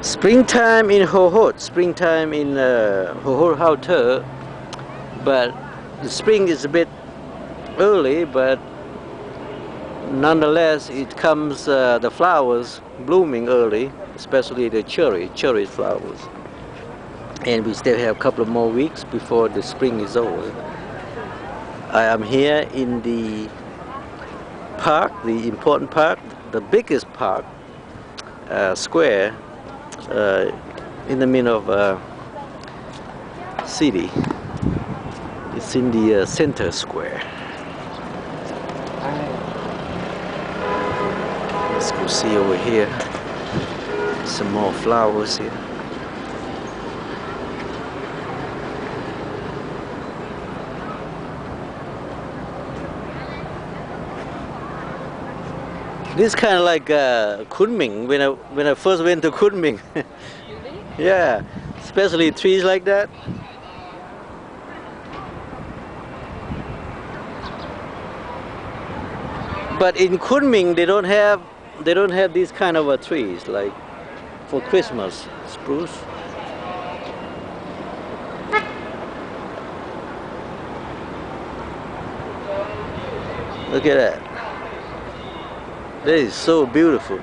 Springtime in Hohhot, springtime in Hohhot, but the spring is a bit early, but nonetheless it comes the flowers blooming early, especially the cherry flowers. And we still have a couple of more weeks before the spring is over. I am here in the park, the important park, the biggest park, square, in the middle of city. It's in the center square. Let's go see over here. Some more flowers here. This kind of like Kunming when I first went to Kunming. Yeah, especially trees like that. But in Kunming they don't have these kind of trees like for Christmas, spruce. Look at that. That is so beautiful.